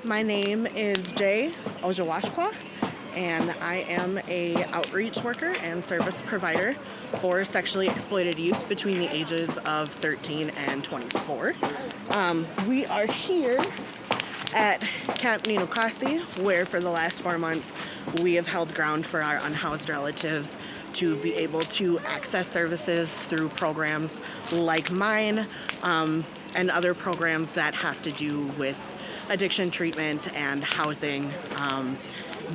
My name is Ozhaawashkwaa, and I am a outreach worker and service provider for sexually exploited youth between the ages of 13 and 24. We are here at Camp Nennokaasi, where for the last 4 months we have held ground for our unhoused relatives to be able to access services through programs like mine and other programs that have to do with addiction treatment and housing.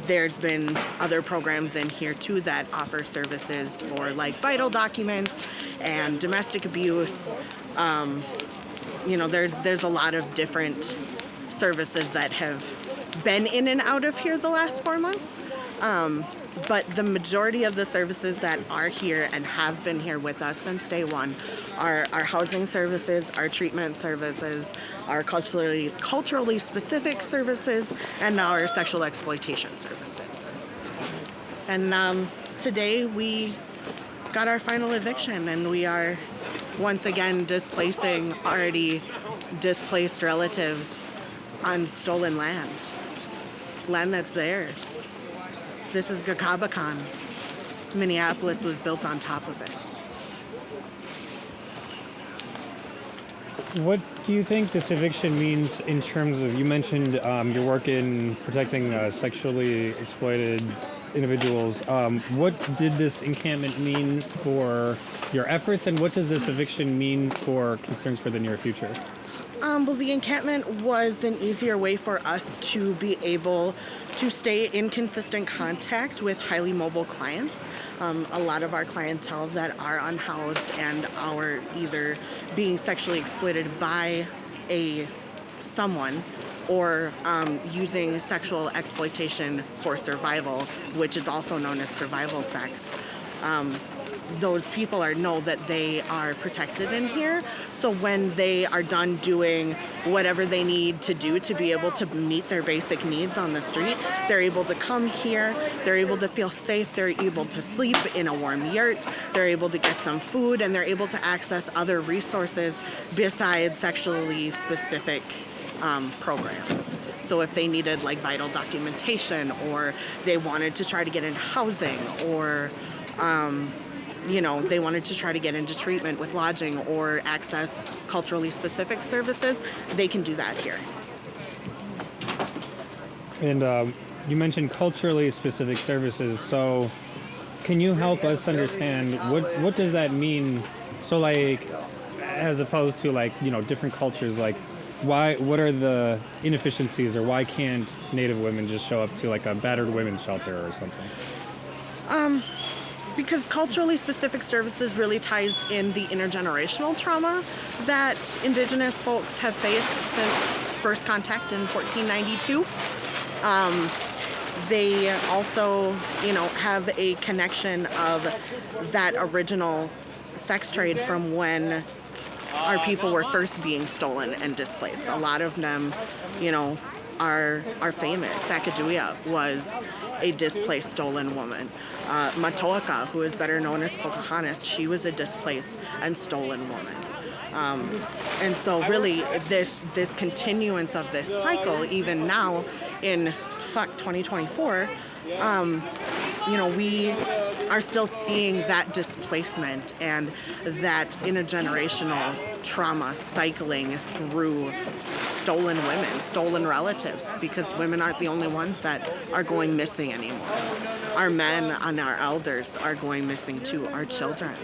There's been other programs in here too that offer services for like vital documents and domestic abuse. There's a lot of different services that have been in and out of here the last 4 months. But the majority of the services that are here and have been here with us since day one are our housing services, our treatment services, our culturally specific services, and now our sexual exploitation services. And today we got our final eviction, and we are once again displacing already displaced relatives on stolen land that's theirs. This is Gakabakan. Minneapolis was built on top of it. What do you think this eviction means in terms of, you mentioned your work in protecting sexually exploited individuals. What did this encampment mean for your efforts, and what does this eviction mean for concerns for the near future? Well, the encampment was an easier way for us to be able to stay in consistent contact with highly mobile clients. A lot of our clientele that are unhoused and are either being sexually exploited by someone or using sexual exploitation for survival, which is also known as survival sex. Those people know that they are protected in here. So when they are done doing whatever they need to do to be able to meet their basic needs on the street, they're able to come here, they're able to feel safe, they're able to sleep in a warm yurt, they're able to get some food, and they're able to access other resources besides sexually specific programs. So if they needed like vital documentation, or they wanted to try to get into housing, or they wanted to try to get into treatment with lodging or access culturally specific services, they can do that here. And you mentioned culturally specific services, so can you help us understand what does that mean? So like, as opposed to like, different cultures, like what are the inefficiencies, or why can't Native women just show up to like a battered women's shelter or something? Because culturally specific services really ties in the intergenerational trauma that Indigenous folks have faced since first contact in 1492. They also, have a connection of that original sex trade from when our people were first being stolen and displaced. A lot of them, are famous. Sacagawea was a displaced, stolen woman. Matoaka, who is better known as Pocahontas, she was a displaced and stolen woman. And so really this continuance of this cycle, even now in 2024, we are still seeing that displacement and that intergenerational trauma cycling through stolen women, stolen relatives, because women aren't the only ones that are going missing anymore. Our men and our elders are going missing too, our children.